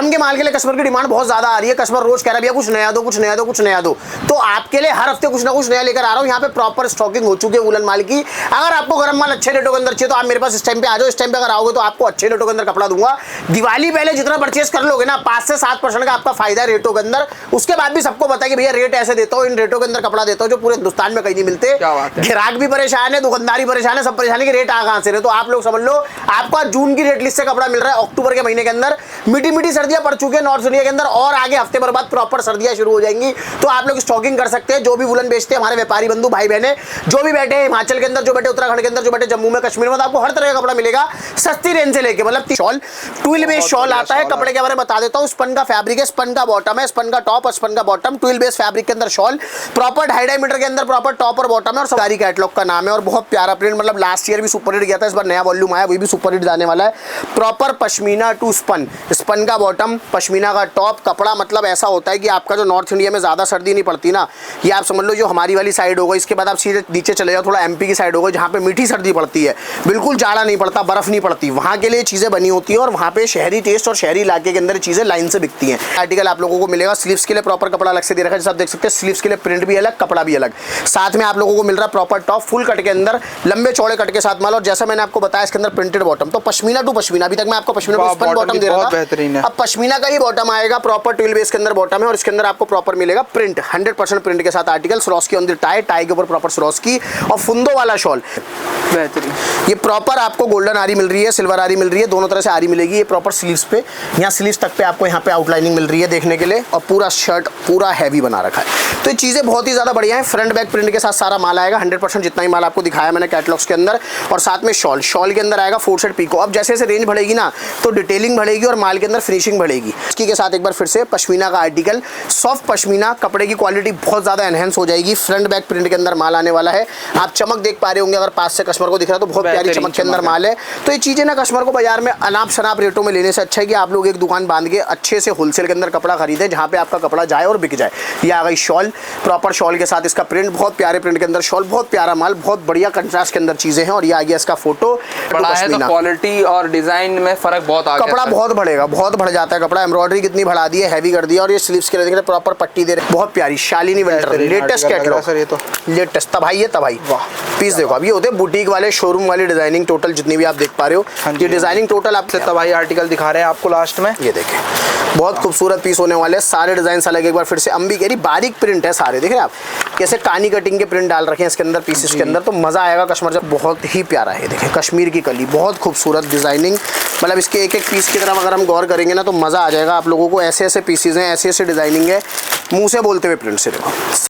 गर्म के माल के लिए कस्टमर की डिमांड बहुत ज्यादा आ रही है। कस्टमर रोज कह रहा है भैया कुछ नया दो, कुछ नया दो, कुछ नया दो। तो आपके लिए हर हफ्ते कुछ ना कुछ नया लेकर आ रहा हूँ। यहाँ पे प्रॉपर स्टॉकिंग हो चुकी है वुलन माल की। अगर आपको गर्म माल अच्छे रेटों के अंदर चाहिए तो आप मेरे पास इस टाइम पे आ जाओ। इस टाइम पे अगर आओगे तो आपको अच्छे रेटों के अंदर कपड़ा दूंगा। दिवाली पहले जितना परचेस कर लोगे ना 5 से 7% का आपका फायदा है रेटों के अंदर। उसके बाद भी सबको पता है कि भैया रेट ऐसे देता हूँ, इन रेटों के अंदर कपड़ा देता हूँ जो पूरे हिंदुस्तान में कहीं नहीं मिलते। ग्राहक भी परेशान है, दुकानदारी परेशान है, सब परेशान है कि रेट आ कहां से रहे। तो आप लोग समझ लो आपका जून की रेट लिस्ट से कपड़ा मिल रहा है अक्टूबर के महीने के अंदर। मीठी मीठी सर्दियां पड़ चुकी है नॉर्थ इंडिया के अंदर और आगे हफ्ते भर बाद प्रॉपर सर्दियां शुरू हो जाएंगी। तो आप लोग स्टॉकिंग कर सकते हैं। जो भी वुलन बेचते हैं हमारे व्यापारी बंधु भाई बहने, जो भी बैठे हैं हिमाचल के अंदर, जो बैठे उत्तराखंड के अंदर, जो बैठे जम्मू में, कश्मीर में, तो आपको हर तरह का कपड़ा मिलेगा सस्ती रेंज से लेके। मतलब शॉल ट्विल बेस शॉल आता है। कपड़े के बारे में बता देता हूँ। स्पन का फैब्रिक है, स्पन का बॉटम है, स्पन का टॉप और स्पन का बॉटम। ट्विल बेस फैब्रिक के अंदर शॉल प्रॉपर 2.5 मीटर के अंदर प्रॉपर टॉप और बॉटम है और सारी कैटलॉग का नाम है और बहुत प्यारा प्रिंट। मतलब लास्ट ईयर भी सुपर हिट गया था, इस बार नया वॉल्यूम आया, वही भी सुपर हिट जाने वाला है। Proper pashmina to spun, spun का बॉटम, पश्मीना का टॉप। कपड़ा मतलब ऐसा होता है कि आपका जो नॉर्थ इंडिया में ज़्यादा सर्दी नहीं पड़ती ना, ये आप समझ लो जो हमारी वाली साइड होगा, इसके बाद आप सीधे नीचे चले जाओ थोड़ा एमपी की साइड होगा जहाँ पे मीठी सर्दी पड़ती है, बिल्कुल जाड़ा नहीं पड़ता, बर्फ नहीं पड़ती, वहाँ के लिए चीज़ें बनी होती है और वहाँ पे शहरी टेस्ट और शहरी इलाके के अंदर चीज़ें लाइन से बिकती हैं। आर्टिकल आप लोगों को मिलेगा। स्लीव्स के लिए प्रॉपर कपड़ा अलग से दे रखा है, जैसे आप देख सकते हैं। स्लीव्स के लिए प्रिंट भी अलग, कपड़ा भी अलग। साथ में आप लोगों को मिल रहा है प्रॉपर टॉप फुल कट के अंदर, लंबे चौड़े कट के साथ माल। और जैसा मैंने आपको बताया इसके अंदर प्रिंटेड बॉटम, तो पश्मीना टू पश्मीना। अभी तक मैं आपको पश्मीना टू स्पन बॉटम दे रहा था, अब पश्मीना का ही बॉटम आएगा। प्रॉपर ट्विल बेस के अंदर बॉटम है और इसके अंदर आपको प्रॉपर मिलेगा प्रिंट, 100% प्रिंट के साथ article. Swarovski on the tie, tie के ऊपर प्रॉपर स्वरोस्की और फुंदो वाला शॉल बेहतरीन। ये प्रॉपर आपको गोल्डन आरी मिल रही है, सिल्वर आरी मिल रही है, दोनों तरह से आरी मिलेगी। ये प्रॉपर स्लीव्स पे, यहाँ स्लीव्स तक पे आपको यहाँ पे आउटलाइनिंग मिल रही है देखने के लिए और पूरा शर्ट पूरा हैवी बना रखा है। तो ये चीज़ें बहुत ही ज़्यादा बढ़िया है। फ्रंट बैक प्रिंट के साथ सारा माल आएगा 100%, जितना ही माल आपको दिखाया मैंने कैटलॉग्स के अंदर। और साथ में शॉल, शॉल के अंदर आएगा 4 सेट पीको। अब जैसे जैसे रेंज बढ़ेगी ना तो डिटेलिंग बढ़ेगी और माल के अंदर फिनिशिंग बढ़ेगी। इसकी के साथ एक बार फिर से पश्मीना का आर्टिकल, सॉफ्ट पश्मीना, कपड़े की क्वालिटी बहुत ज़्यादा एनहेंस हो जाएगी। फ्रंट बैक प्रिंट के अंदर माल आने वाला है। आप चमक देख पा रहे होंगे अगर पास से कस्टमर को दिख रहा है तो बहुत प्यारी चमक के अंदर माल है। तो ये चीज़ें ना कस्टमर को बाजार में अनाप शनाप रेटों में लेने से अच्छा है कि आप लोग एक दुकान बांध के अच्छे से होलसेल के अंदर कपड़ा खरीदे जहाँ पे आपका कपड़ा जाए और बिक जाए। ये आ गई शॉल, प्रॉपर शॉल के साथ इसका प्रिंट, बहुत प्यारे प्रिंट के अंदर शॉल, बहुत प्यारा माल, बहुत बढ़िया कंट्रास्ट के अंदर चीज़ें हैं। और ये आ गया इसका फोटो। बड़ा है तो क्वालिटी और डिजाइन में फर्क बहुत आ गया। कपड़ा बहुत बढ़ेगा, बहुत बढ़ जाता है कपड़ा। एम्ब्रॉयडरी कितनी बढ़ा दी है, हैवी कर दिया। और ये स्लीव्स के लिए प्रॉपर पट्टी दे रहे, बहुत प्यारी Shalini winter latest catalogue sir. ये तो लेटेस्ट तबाही है, तबाही। वाह पीस देखो। अब ये होते हैं बुटीक वाले, शोरूम वाली डिजाइनिंग टोटल जितनी भी आप देख पा रहे हो, ये डिजाइनिंग टोटल आपसे तबाही आर्टिकल दिखा रहे हैं आपको लास्ट में। ये देखें बहुत खूबसूरत पीस होने वाले, सारे डिजाइन अलग। एक बार फिर से अंबी कह बारीक प्रिंट है सारे, देख रहे हैं आप कैसे कानी कटिंग के प्रिंट डाल रखे हैं इसके अंदर पीसेस के अंदर। तो मजा आएगा कस्टमर जब। बहुत ही प्यारा है, देखें कश्मीर की कली, बहुत खूबसूरत डिजाइनिंग। मतलब इसके एक एक पीस की तरफ अगर हम गौर करेंगे ना तो मजा आ जाएगा आप लोगों को। ऐसे ऐसे पीसेस हैं, ऐसे ऐसे डिजाइनिंग है, मुंह से बोलते हुए प्रिंट से देखो।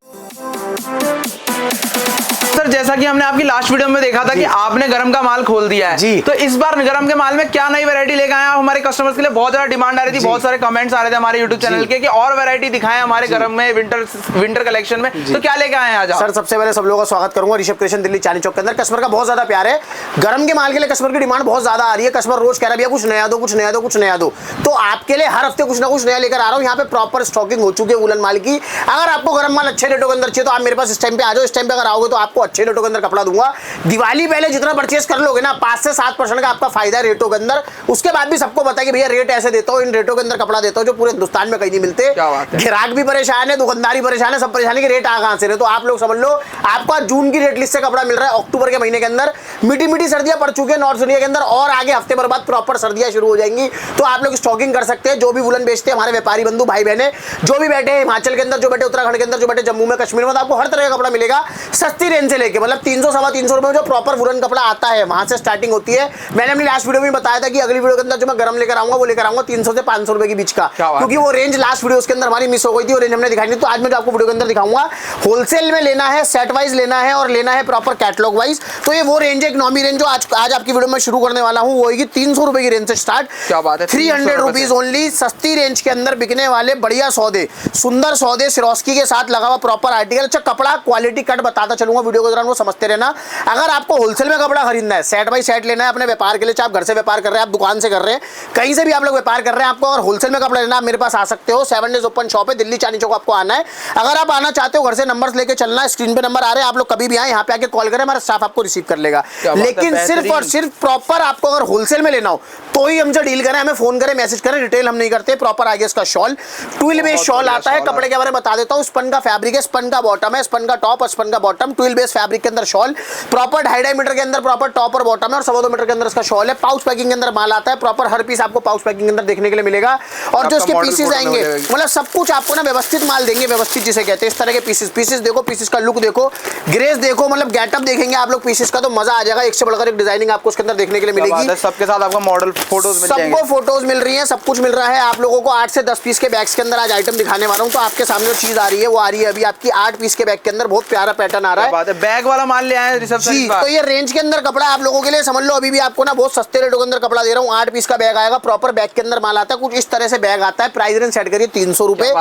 सर जैसा कि हमने आपकी लास्ट वीडियो में देखा था कि आपने गरम का माल खोल दिया है जी, तो इस बार गरम के माल में क्या नई वैरायटी लेकर आए? हमारे कस्टमर्स के लिए बहुत ज्यादा डिमांड आ रही थी, बहुत सारे कमेंट्स आ रहे थे हमारे यूट्यूब चैनल के कि और वैरायटी दिखाएं हमारे गरम में विंटर कलेक्शन में। तो क्या लेकर आए आज? सर सबसे पहले सब लोगों का स्वागत करूंगा ऋषभ क्रिएशन दिल्ली चांदनी चौक के अंदर। कस्टमर का बहुत ज्यादा प्यार है गरम के माल के लिए, कस्टमर की डिमांड बहुत ज्यादा आ रही है। कस्टमर रोज कह रहा है भैया कुछ नया दो, कुछ नया दो, कुछ नया दो। तो आपके लिए हर हफ्ते कुछ ना कुछ नया लेकर आ रहा हूँ। यहाँ पे प्रॉपर स्टॉकिंग हो चुकी है वुलन माल की। अगर आपको गरम माल अच्छे रेटों के अंदर चाहिए तो आप मेरे पास इस टाइम पे आ जाओ। इस टाइम पे अगर आओगे तो आपको अच्छे रेटों के अंदर कपड़ा दूंगा। दिवाली पहले जितना परचेस कर लोगे ना 5 से 7% का आपका फायदा है रेटों के अंदर। उसके बाद भी सबको पता है कि भैया रेट ऐसे देता हूँ, इन रेटों के अंदर कपड़ा देता हूँ जो पूरे हिंदुस्तान में कहीं नहीं मिलते। ग्राहक भी परेशान है, दुकानदारी परेशान है, सब परेशान है कि रेट आ कहां से रहे। तो आप लोग समझ लो आपका जून की रेट लिस्ट से कपड़ा मिल रहा है अक्टूबर के महीने के अंदर। मीठी मीठी सर्दियां पड़ चुकी है नॉर्थ इंडिया के अंदर और आगे हफ्ते भर बाद प्रॉपर सर्दियां शुरू हो जाएंगी। तो आप लोग स्टॉकिंग कर सकते हैं। जो भी वुलन बेचते हैं हमारे व्यापारी बंधु भाई बहने, जो भी बैठे हिमाचल के अंदर, जो बैठे उत्तराखंड के अंदर, जो बैठे जम्मू में, कश्मीर में, तो आपको हर तरह का कपड़ा मिलेगा सस्ती रेंज से लेके। मतलब 300 सवा 300 रुपए में जो प्रॉपर वुलन कपड़ा आता है वहां से स्टार्टिंग होती है। मैंने अपनी लास्ट वीडियो में बताया था कि अगली वीडियो के अंदर जो मैं गरम लेकर आऊंगा वो लेकर आऊंगा 300 से 500 रुपए के बीच का, क्योंकि वो रेंज लास्ट वीडियो के अंदर हमारी मिस हो गई थी और रेंज हमने दिखाई नहीं। तो आज मैं जो आपको वीडियो के अंदर दिखाऊंगा होलसेल में लेना है, सेट वाइज लेना है और लेना है प्रॉपर कैटलॉग वाइज। तो ये वो रेंज है, इकोनॉमी रेंज जो आज आपकी वीडियो में शुरू करने वाला हूँ वो होगी 300 रुपए की रेंज से स्टार्ट। क्या बात है, 300 रुपीज ओनली। सस्ती रेंज के अंदर बिकने वाले बढ़िया सौदे, सुंदर सौदे, सिरोस्की के साथ लगा हुआ प्रॉपर आर्टिकल। अच्छा कपड़ा क्वालिटी कट बताता चलूंगा वीडियो के के दौरान वो समझते रहना। अगर आपको होलसेल में कपड़ा खरीदना है, सेट बाई सेट लेना है अपने व्यापार के लिए, चाहे आप घर से व्यापार कर रहे हैं, आप दुकान से कर रहे हैं, कहीं से भी आप लोग व्यापार कर रहे हैं, आपको अगर होलसेल में कपड़ा लेना आप मेरे पास आ सकते हो। 7 डेज ओपन शॉप है, दिल्ली चांदनी चौक आपको आना है। अगर आप आना चाहते हो घर से नंबर्स लेके चलना है, स्क्रीन पे नंबर आ रहे हैं, आप लोग कभी भी आए यहाँ पे आके कॉल करें, हमारा स्टाफ आपको रिसीव कर लेगा। लेकिन सिर्फ और सिर्फ प्रॉपर आपको अगर होलसेल में लेना हो तो ही हमसे डील करें, हमें फोन करें, मैसेज करें, रिटेल हम नहीं करते। प्रॉपर आगे इसका शॉल ट्विल बेस शॉल आता है। कपड़े के बारे में बता देता हूँ, स्पन का फैब्रिक है, स्पन का बॉटम है, स्पन का टॉप और स्पन का बॉटम, ट्विल बेस फैब्रिक के अंदर शॉल, प्रॉपर 2.5 मीटर के अंदर प्रॉपर टॉप और बॉटम है और 2.25 मीटर के अंदर इसका शॉल है। पाउच पैकिंग के अंदर माल आता है, प्रॉपर हर पीस आपको पाउच पैकिंग के अंदर देखने के लिए मिलेगा। और जो इसके पीसेस आएंगे मतलब सब कुछ आपको ना व्यवस्थित माल देंगे, व्यवस्थित जिसे कहते हैं, इस तरह के पीसेस देखो, पीसेस का लुक देखो, ग्रेस देखो, मतलब गेटअप देखेंगे आप लोग पीसेस का तो मजा आ जाएगा। एक से बढ़कर एक डिजाइनिंग आपको उसके अंदर देखने के लिए मिलेगी। सबके साथ आपको मॉडल फोटोज मिल जाएंगे, सबको फोटोज मिल रही है, सब कुछ मिल रहा है आप लोगों को। 8 से 10 पीस के बैग्स के अंदर आज आइटम दिखाने वाला हूँ। तो आपके सामने जो चीज आ रही है वो आ रही है अभी आपकी 8 पीस के बैग के अंदर, बहुत प्यारा पैटर्न आ रहा है। बैग वाला माल ले आए रिसेप्शन जी, तो ये रेंज के अंदर कपड़ा आप लोगों के लिए समझ लो, अभी भी आपको ना बहुत सस्ते रेटों के अंदर कपड़ा दे रहा हूँ। 8 पीस का बैग आएगा, प्रॉपर बैग के अंदर माल आता है, कुछ इस तरह से बैग आता है। प्राइस रेंज सेट करिए 300 रुपए,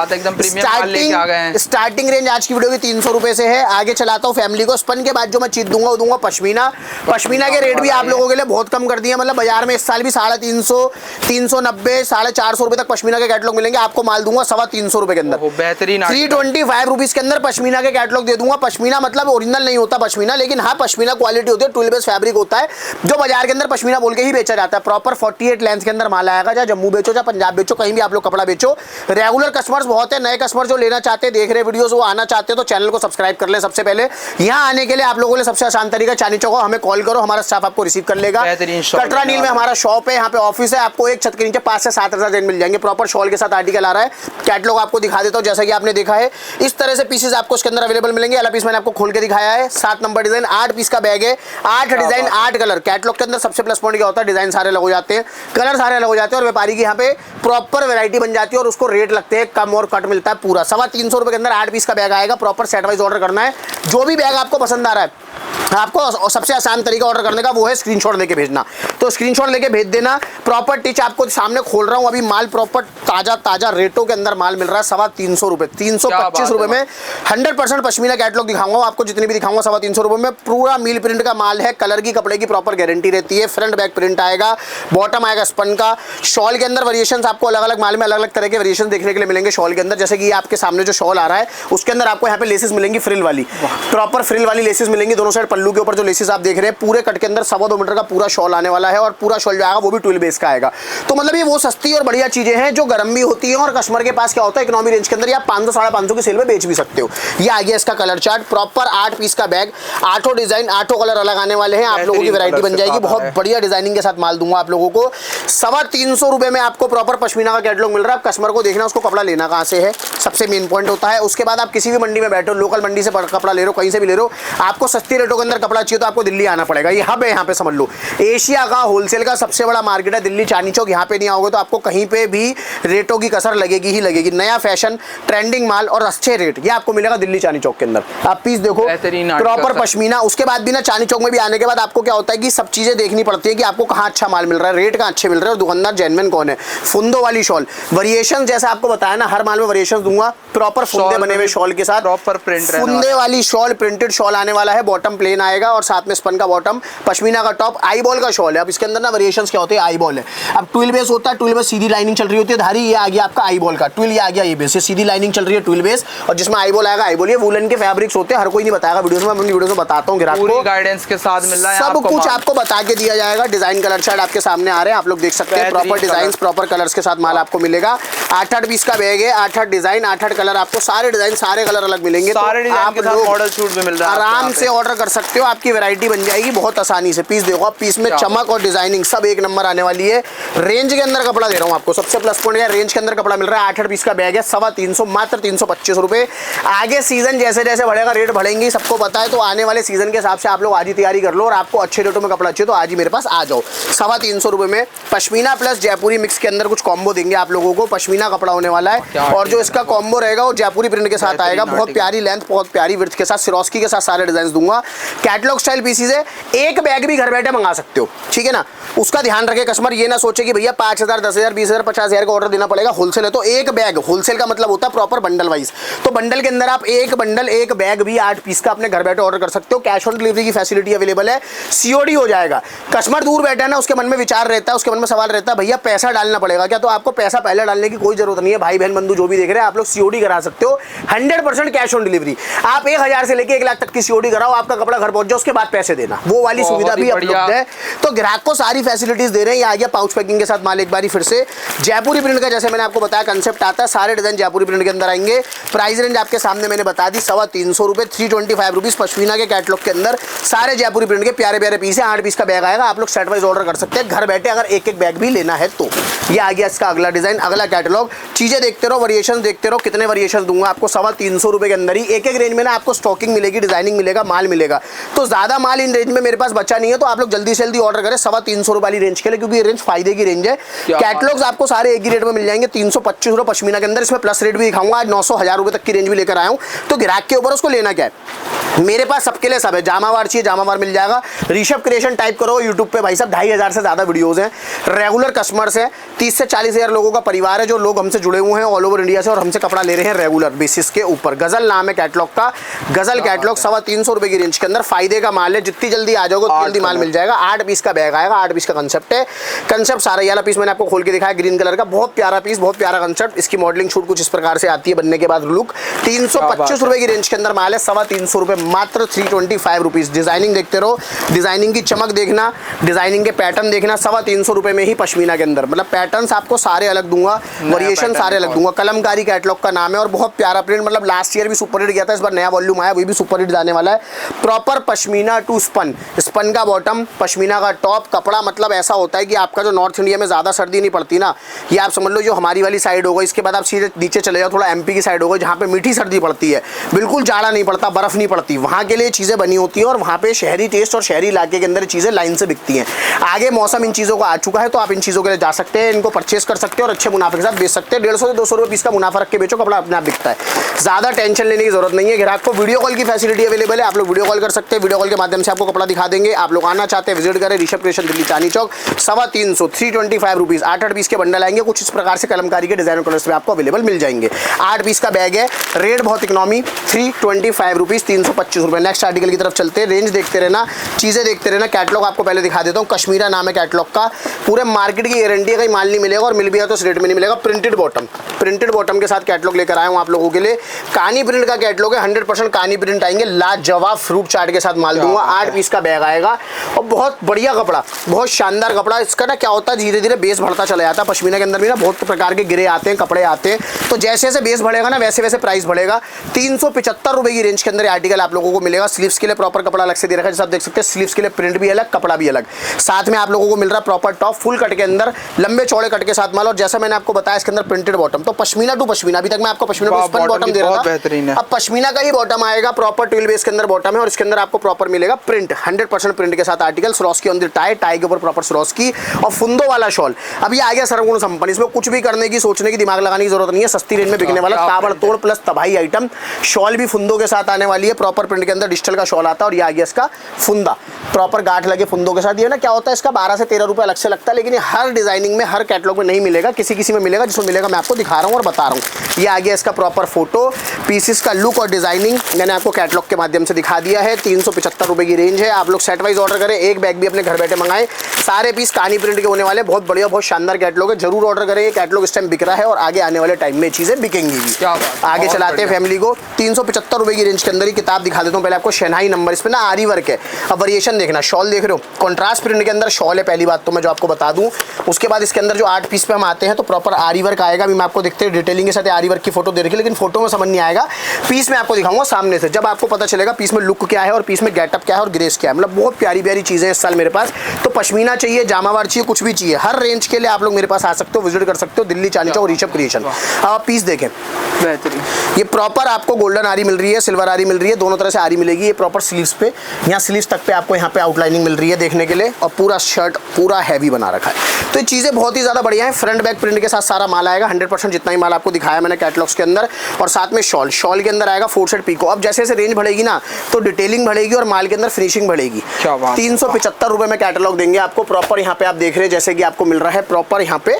स्टार्टिंग रेंज आज की वीडियो की 300 रुपए से है। आगे चलाता हूँ फैमिली को। स्पन के बाद जो मैं चीज दूंगा वो दूंगा पश्मीना। पश्मीना के रेट भी आप लोगों के लिए बहुत कम कर दिए, मतलब बाजार में इस साल भी 350, 390, 450 रुपए तक पश्मीना के कैटलॉग मिलेंगे। आपको माल दूंगा 325 रुपए के अंदर, बेहतरीन 325 रुपीज के अंदर पश्मीना के कैटलॉग दे दूंगा। पश्मीना मतलब ओरिजिनल नहीं होता पश्मीना, लेकिन हाँ पश्मीना क्वालिटी होती है, ट्विल बेस फैब्रिक होता है जो बाजार के अंदर पश्मीना बोल के ही बेचा जाता है। प्रॉपर 48 लेंथ के अंदर माल आएगा, चाहे जम्मू बेचो चाहे पंजाब बेचो, कहीं भी आप लोग कपड़ा बेचो। रेगुलर कस्टमर्स बहुत है, नए कस्टमर जो लेना चाहते हैं, देख रहे वीडियोस, वो आना चाहते हैं तो चैनल को सब्सक्राइब कर ले। सबसे पहले यहाँ आने के लिए आप लोगों के लिए सबसे आसान तरीका चांदनी चौक, हमें कॉल करो, हमारा स्टाफ आपको रिसीव कर लेगा। कटरा नील में हमारा शॉप है, यहाँ पे ऑफिस है। आपको एक छत के नीचे 5 से 7 हजार रेंज मिल जाएंगे। प्रॉपर शॉल के साथ आर्टिकल आ रहा है, कैटलॉग आपको दिखा देता हूँ। जैसा कि आपने देखा है इस तरह से पीसेस आपको इसके अंदर अवेलेबल मिलेंगे। वाला पीस मैंने आपको खोल के दिखाया है। 7 नंबर डिजाइन, 8 पीस का बैग है, 8 डिजाइन 8 कलर। कैटलॉग के अंदर सबसे प्लस पॉइंट क्या होता है, डिजाइन सारे अलग हो जाते हैं, कलर सारे अलग हो जाते हैं और व्यापारी की यहाँ पे प्रॉपर वैरायटी बन जाती है और उसको रेट लगते हैं कम और कट मिलता है पूरा। 325 रुपए के अंदर 8 पीस का बैग आएगा। प्रॉपर सेट वाइज ऑर्डर करना है। जो भी बैग आपको पसंद आ रहा है, आपको सबसे आसान तरीका ऑर्डर करने का वो है स्क्रीनशॉट लेके भेजना। तो स्क्रीनशॉट लेके भेज देना। प्रॉपर टिच आपको सामने खोल रहा हूँ अभी, माल प्रॉपर ताजा रेटों के अंदर माल मिल रहा है। 325 रुपए, 325 रुपए में 100% पश्मीना कैटलॉग दिखाऊंगा आपको, जितनी भी दिखाऊंगा 325 रुपए में। पूरा मील प्रिंट का माल है, कलर की कपड़े की प्रॉपर गारंटी रहती है। फ्रंट बैक प्रिंट आएगा, बॉटम आएगा स्पन का। शॉल के अंदर वेरिएशंस आपको अलग अलग माल में अलग अलग तरह के वेरिएशन देखने के लिए मिलेंगे शॉल के अंदर। जैसे कि आपके सामने जो शॉल आ रहा है उसके अंदर आपको यहाँ पे लेसेस मिलेंगी, फ्रिल वाली, प्रॉपर फ्रिल वाली लेसेस मिलेंगी दोनों साइड। पल्लू के ऊपर जो लेसेस आप देख रहे हैं पूरे कट के अंदर 2.25 मीटर का पूरा शॉल आने वाला है और पूरा शॉल जो आएगा वो भी ट्विल बेस का आएगा। तो मतलब ये वो सस्ती और बढ़िया चीजें हैं जो गर्म भी होती हैं और कस्टमर के पास क्या होता है इकोनॉमी रेंज के अंदर या 500 550 की सेल में बेच भी सकते हो। ये आ गया इसका कलर चार्ट। प्रॉपर 8 पीस का बैग, 8 डिजाइन, 8 कलर अलग आने वाले हैं। आप लोगों की वैरायटी बन जाएगी। बहुत बढ़िया डिजाइनिंग के साथ माल दूंगा आप लोगों को। 325 रुपए में आपको प्रॉपर पश्मीना का कैटलॉग मिल रहा है। कस्टमर को देखना उसको कपड़ा लेना कहाँ से है, सबसे मेन पॉइंट होता है। उसके बाद आप किसी भी मंडी में बैठे हो, लोकल मंडी से कपड़ा ले रहे हो, कहीं से भी ले रहे हो, आपको सस्ती रेटों के अंदर कपड़ा चाहिए तो आपको दिल्ली आना पड़ेगा। ये हब है, यहाँ पे समझ लो एशिया का होलसेल का सबसे बड़ा मार्केट है दिल्ली चांदनी चौक। यहाँ पे नहीं आओगे तो आपको कहीं पे भी रेटों की कसर लगेगी ही लगेगी। नया फैशन, ट्रेंडिंग माल और अच्छे रेट ये आपको मिलेगा दिल्ली चांदनी चौक के अंदर। आप पीस देखो प्रॉपर पश्मीना। उसके बाद भी ना चांदनी चौक में भी आने के बाद आपको क्या होता है कि सब चीजें देखनी पड़ती है कि आपको कहाँ अच्छा माल मिल रहा है, रेट कहाँ अच्छे मिल रहे हैं और दुकानदार जेन्युइन कौन है। फुंदो वाली शॉल वेरिएशन जैसा आपको बताया ना, हर माल में वेरिएशन दूंगा। प्रॉपर फुंदे बने हुए शॉल के साथ प्रॉपर प्रिंट, फुंदे वाली शॉल, प्रिंटेड शॉल आने वाला है। बॉटम प्लेन आएगा और साथ में स्पन का बॉटम, पश्मीना का टॉप, आई बॉल का शॉल है। अब इसके अंदर ना वेरिएशंस क्या होते हैं, आई बॉल है। अब ट्विल बेस होता है, ट्विल बेस सीधी लाइनिंग चल रही होती है धारी, ये आ गया आपका आई बॉल का ट्विल, ये आ गया ये बेस, ये सीधी लाइनिंग चल रही है ट्विल बेस और जिसमें आई बॉल आएगा। आई बॉल ये वुलन के फैब्रिक्स होते हैं, हर कोई नहीं बताएगा वीडियोस में, अपनी वीडियोस में बताता हूँ ग्राहक को, गाइडेंस के साथ मिल रहा है, सब कुछ आपको बता के दिया जाएगा। डिजाइन कलर चार्ट आपके सामने आ रहे हैं, आप लोग देख सकते हैं। प्रॉपर डिजाइन, प्रॉपर कलर्स के साथ माल आपको मिलेगा। 8 पीस का बैग है, 8 डिजाइन, 8 कलर, आपको सारे डिजाइन सारे कलर अलग मिलेंगे। सारे आप लोग मॉडल शूट भी मिल रहा है, आराम से ऑर्डर कर सकते हो, आपकी वैरायटी बन जाएगी बहुत आसानी से। पीस देखो, पीस में चमक और डिजाइनिंग सब एक नंबर आने वाली है। रेंज के अंदर कपड़ा दे रहा हूँ आपको, सबसे प्लस पॉइंट है रेंज के अंदर कपड़ा मिल रहा है। 8 पीस का बैग है, 325, मात्र 325 रुपए। आगे सीजन जैसे जैसे बढ़ेगा रेट बढ़ेंगे, सबको पता है। तो आने वाले सीजन के हिसाब से आप लोग आज ही तैयारी कर लो और आपको अच्छे रेटों में कपड़ा चाहिए तो आज ही मेरे पास आ जाओ। 325 रुपए में पश्मीना प्लस जयपुरी मिक्स के अंदर कुछ कॉम्बो देंगे आप लोगों को। पश्मीना कपड़ा होने वाला है और जो इसका कॉम्बो रहेगा वो जयपुरी प्रिंट के साथ आएगा। बहुत प्यारी लेंथ, बहुत प्यारी विड्थ के साथ, सिरोस्की के साथ सारे डिजाइन दूंगा। कैटलॉग स्टाइल पीसीज है, एक बैग भी घर बैठे मंगा सकते हो, ठीक है ना। उसका ध्यान रखे कस्टमर, ये ना सोचे कि भैया 5,000 10,000 20,000 50,000 का ऑर्डर देना पड़ेगा, होलसेल है तो एक बैग, होलसेल का मतलब होता है प्रॉपर बंडल वाइज, तो बंडल के अंदर आप एक बंडल एक बैग भी 8 पीस का अपने घर बैठे ऑर्डर कर सकते हो। कैश ऑन डिलीवरी की फैसिलिटी अवेलेबल है, सीओडी हो जाएगा। कस्टमर दूर बैठा है ना, उसके मन में विचार रहता है, उसके मन में सवाल रहता है भैया पैसा डालना पड़ेगा क्या, तो आपको पैसा पहले डालने की कोई जरूरत नहीं है। भाई बहन बंधु जो भी देख रहे हैं, आप लोग सीओडी करा सकते हो, 100% कैश ऑन डिलीवरी। आप 1,000 से लेके 1 लाख तक की सीओडी कराओ, आपका कपड़ा घर पहुंच जाए, उसके बाद पैसे देना, वो वाली सुविधा भी उपलब्ध है। तो ग्राहक को सारी फैसिलिटीज दे रहे हैं। ये आ गया पाउच पैकिंग के साथ माल। एक बारी फिर से जयपुरी प्रिंट का, जैसे मैंने आपको बताया कंसेप्ट आता है, सारे डिजाइन जयपुरी प्रिंट के अंदर आएंगे। प्राइस रेंज आपके सामने मैंने बता दी, 325 रुपए, 325 रुपीज पश्मीना के कैटलॉग के अंदर सारे जयपुरी प्रिंट के प्यारे प्यारे पीस है। 8 पीस का बैग आएगा, आप लोग सेट वाइज ऑर्डर कर सकते हैं घर बैठे, अगर एक एक बैग भी लेना है तो। ये आ गया इसका अगला डिजाइन, अगला कैटलॉग। चीजें देखते रहो, वेरिएशन देखते रहो, कितने वेरिएशन दूंगा आपको 325 रुपए के अंदर ही। एक एक रेंज में ना आपको स्टॉकिंग मिलेगी, डिजाइनिंग मिलेगा, माल मिलेगा। तो ज्यादा माल इन रेंज में मेरे पास बचा नहीं है, तो आप लोग जल्दी से जल्दी ऑर्डर करें 325 रुपए वाली रेंज के लिए, क्योंकि ये रेंज फायदे की रेंज है। कैटलॉग्स आपको सारे एक ही रेट में मिल जाएंगे, 325 रुपए पश्मीना के अंदर। इसमें प्लस रेट भी दिखाऊंगा, आज 900 1000 रुपए तक की रेंज भी लेकर आया हूं। तो ग्राहक के ऊपर उसको लेना क्या है, मेरे पास सबके लिए सब है। जामावार चाहिए जामावार मिल जाएगा। ऋषभ क्रिएशन टाइप करो यूट्यूब पे, भाई साहब 2,500 से ज्यादा वीडियोस हैं, रेगुलर कस्टमर्स हैं, 30 से 40 हजार लोगों का परिवार है जो लोग हमसे जुड़े हुए हैं ऑल ओवर इंडिया से, और हमसे कपड़ा ले रहे हैं रेगुलर बेसिस के ऊपर। गजल नाम है कैटलॉग का, गजल कैटलॉग 325 रुपए की रेंज के अंदर। फायदे का माल है, जितनी जल्दी आ जाओगे उतनी जल्दी माल मिल जाएगा। 8 पीस का बैग आएगा, 8 पीस का कंसेप्ट है। कंसेप्ट सारा, ये वाला पीस मैंने आपको खोल के दिखाया ग्रीन कलर का, बहुत प्यारा पीस, बहुत प्यारा कंसेप्ट। इसकी मॉडलिंग शूट कुछ इस प्रकार से आती है बनने के बाद लुक। 325 रुपए की रेंज के अंदर माल है, 325 रुपए मात्र, 325 रुपीज। डिजाइनिंग देखते रहो, डिजाइनिंग की चमक देखना, डिजाइनिंग के पैटर्न देखना। 325 रुपए में ही पश्मीना के अंदर, मतलब पैटर्न्स आपको सारे अलग दूंगा, वेरिएशन सारे अलग दूंगा। कलमकारी कैटलॉग का नाम है और बहुत प्यारा प्रिंट, मतलब लास्ट ईयर भी सुपर हिट गया था, इस बार नया वॉल्यूम आया, वही भी सुपर हिट जाने वाला है। Proper pashmina to spun, spun का बॉटम, पश्मीना का टॉप। कपड़ा मतलब ऐसा होता है कि आपका जो नॉर्थ इंडिया में ज्यादा सर्दी नहीं पड़ती ना, ये आप समझ लो जो हमारी वाली साइड हो गई, इसके बाद आप सीधे नीचे चले जाओ थोड़ा एमपी की साइड हो गई, जहाँ पे मीठी सर्दी पड़ती है, बिल्कुल जाड़ा नहीं पड़ता, बर्फ नहीं पड़ती, वहाँ के लिए चीजें बनी होती है। और वहाँ पे शहरी टेस्ट और शहरी इलाके के अंदर चीजें लाइन से बिकती हैं। आगे मौसम इन चीजों का आ चुका है, तो आप इन चीजों के लिए जा सकते हैं, इनको परचेस कर सकते हैं और अच्छे मुनाफे के साथ बेच सकते हैं। 150 से 200 रुपए पीस का मुनाफा रख के बेचो, कपड़ा अपने आप बिकता है, ज्यादा टेंशन लेने की जरूरत नहीं है। ग्राहक को वीडियो कॉल की फैसिलिटी अवेलेबल है, आप लोग वीडियो कॉल कर सकते हैं, वीडियो कॉल के माध्यम से आपको कपड़ा दिखा देंगे। आप लोग आना चाहते हैं विजिट करें, Rishabh creation Delhi Chandni Chowk, 325 325 rupees. 8 piece के बंडल आएंगे, कुछ इस प्रकार से कलमकारी के डिजाइन कलर्स में आपको अवेलेबल मिल जाएंगे। 8 पीस का बैग है, रेट बहुत इकोनॉमी, 325 रुपीज, 325 रुपए। नेक्स्ट आर्टिकल की तरफ चलते हैं, रेंज देखते रहना, चीजें देखते रहना। कैटलॉग आपको पहले दिखा देता हूँ, कश्मीरा नाम है कैटलॉग का, पूरे मार्केट की गारंटी है, कहीं माल नहीं मिलेगा और मिल भी है तो इस रेट में नहीं मिलेगा। प्रिंटेड बॉटम, प्रिंटेड बॉटम के साथ कैटलॉग लेकर आया हूँ आप लोगों के लिए। कानी प्रिंट का कैटलॉग है, 100% कानी प्रिंट आएंगे, लाजवाब फ्रूट चार्ट के साथ माल दूंगा। 8 पीस का बैग आएगा और बहुत बढ़िया कपड़ा, बहुत शानदार कपड़ा। इसका ना क्या होता है, धीरे धीरे बेस बढ़ता चला जाता है। पश्मीना के अंदर भी ना बहुत प्रकार के गिरे आते हैं, कपड़े आते हैं, तो जैसे जैसे बेस बढ़ेगा ना वैसे वैसे प्राइस बढ़ेगा। 375 रुपए की रेंज के अंदर आर्टिकल आप लोगों को मिलेगा। स्लीव्स के लिए प्रॉपर कपड़ा अलग से दे रखा है, जैसे आप देख सकते हैं, स्लीव्स के लिए प्रिंट भी अलग, कपड़ा भी अलग। साथ में आप लोगों को मिल रहा है प्रॉपर टॉप, फुल कट के अंदर, लंबे चौड़े कट के साथ माल। और जैसा मैंने आपको बताया इसके अंदर प्रिंटेड बॉटम, तो पश्मीना टू पश्मीना, अभी तक मैं आपको पश्मीना टू स्पन बॉटम दे रहा था, अब पश्मीना का ही बॉटम आएगा, प्रॉपर ट्विल बेस के अंदर बॉटम है और इसके अंदर आपको प्रॉपर मिलेगा प्रिंट, 100% प्रिंट के साथ article. Swarovski on the tie, tie के ऊपर प्रॉपर स्वरोस्की और फुंदो वाला शॉल। अब ये आ गया सर्वगुण संपन्न, इसमें कुछ भी करने की, सोचने की, दिमाग लगाने की जरूरत नहीं है। सस्ती रेंज में बिकने वाला ताबड़तोड़ प्लस तबाही आइटम। शॉल भी फुंदो के साथ आने वाली है, प्रॉपर प्रिंट के अंदर डिजिटल का शॉल आता है। और ये आ गया इसका फुंदा, प्रॉपर गांठ लगे फुंदों के साथ। ये ना क्या होता है, इसका 12 से 13 रुपए अलग से लगता है, लेकिन ये हर डिजाइनिंग में, हर कैटलॉग में नहीं मिलेगा, किसी किसी में मिलेगा, जिसमें मिलेगा मैं आपको दिखा रहा हूँ और बता रहा हूँ। ये आ गया इसका प्रॉपर फोटो, पीसेस का लुक और डिजाइनिंग मैंने आपको कैटलॉग के माध्यम से दिखा दिया है। 375 रुपए की रेंज है। आप लोग सेट वाइज ऑर्डर करें, एक बैग भी अपने घर बैठे मंगाएं। सारे पीस कानी प्रिंट के होने वाले, बहुत बढ़िया, बहुत शानदार कैटलॉग है, जरूर ऑर्डर करें। ये कैटलॉग इस टाइम बिक रहा है और आगे आने वाले टाइम में चीजें बिकेंगी भी। आगे चलाते हैं फैमिली को। 375 रुपए की रेंज के अंदर ही किताब दिखा देता हूँ। पहले आपको शहनाई नंबर, इस पे ना आरी वर्क है। अब वेरिएशन देखना, शॉल देख रहे हो, कॉन्ट्रास्ट प्रिंट के अंदर शॉल है, पहली बात तो मैं जो आपको बता दूं। उसके बाद इसके अंदर जो 8 पीस पे हम आते हैं तो प्रॉपर आरी वर्क आएगा। अभी मैं आपको देखते हैं डिटेलिंग के साथ आरी वर्क की फोटो दे रखी है, लेकिन फोटो में समझ नहीं आएगा, पीस में आपको दिखाऊंगा सामने से, जब आपको पता चलेगा पीस में लुक क्या है और पीस में गेटअप क्या है और ग्रेस क्या है। मतलब बहुत प्यारी प्यारी चीजें इस साल मेरे पास। तो पश्मीना चाहिए, जामावार चाहिए, कुछ भी चाहिए, हर रेंज के लिए आप लोग मेरे पास आ सकते हो, विजिट कर सकते हो, दिल्ली चांदनी चौक ऋषभ क्रिएशन। अब आप पीस देखें, बेहतरीन। ये प्रॉपर आपको गोल्डन आरी मिल रही है, सिल्वर आरी मिल रही है, दोनों तरह से आरी मिलेगी। ये प्रॉपर स्लीव्स पे, यहाँ स्लीव्स तक पे आपको यहाँ पे आउटलाइनिंग मिल रही है देखने के लिए, और पूरा शर्ट पूरा हैवी बना रखा है। तो ये चीज़ें बहुत ही ज़्यादा बढ़िया है। फ्रंट बैक प्रिंट के साथ सारा माल आएगा, 100% जितना ही माल आपको दिखाया मैंने कैटलॉग्स के अंदर। और साथ में शॉल, शॉल के अंदर आएगा 4 सेट पीको। अब जैसे जैसे रेंज बढ़ेगी ना तो डिटेलिंग बढ़ेगी और माल के अंदर फिनिशिंग बढ़ेगी। 375 रुपए में कैटलॉग देंगे आपको। प्रॉपर यहाँ पे आप देख रहे हैं जैसे कि आपको मिल रहा है प्रॉपर यहाँ पे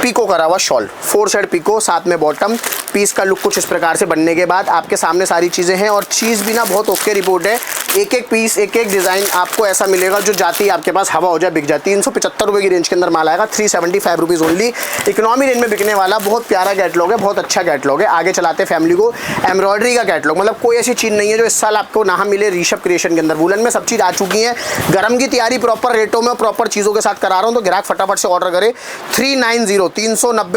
पीको करा हुआ शॉल, 4 साइड पीको, साथ में बॉटम। पीस का लुक कुछ इस प्रकार से बनने के बाद आपके सामने सारी चीज़ें हैं और चीज़ भी ना बहुत ओके रिपोर्ट है। एक एक पीस, एक एक डिज़ाइन आपको ऐसा मिलेगा जो जाती है आपके पास हवा हो जाए, बिक जाए। 375 रुपये की रेंज के अंदर माल आएगा, 375 रुपीज़ ओनली। इकोनॉमी रेंज में बिकने वाला बहुत प्यारा कैटलॉग है, बहुत अच्छा कैटलॉग है। आगे चलाते फैमिली को। एम्ब्रॉयडरी का कैटलॉग, मतलब कोई ऐसी चीज़ नहीं है जो इस साल आपको ना मिले। ऋषभ क्रिएशन के अंदर वुलन में सब चीज़ आ चुकी है। गरम की तैयारी प्रॉपर रेटों में, प्रॉपर चीज़ों के साथ करा रहा हूँ, तो ग्राहक फटाफट से ऑर्डर करे। 390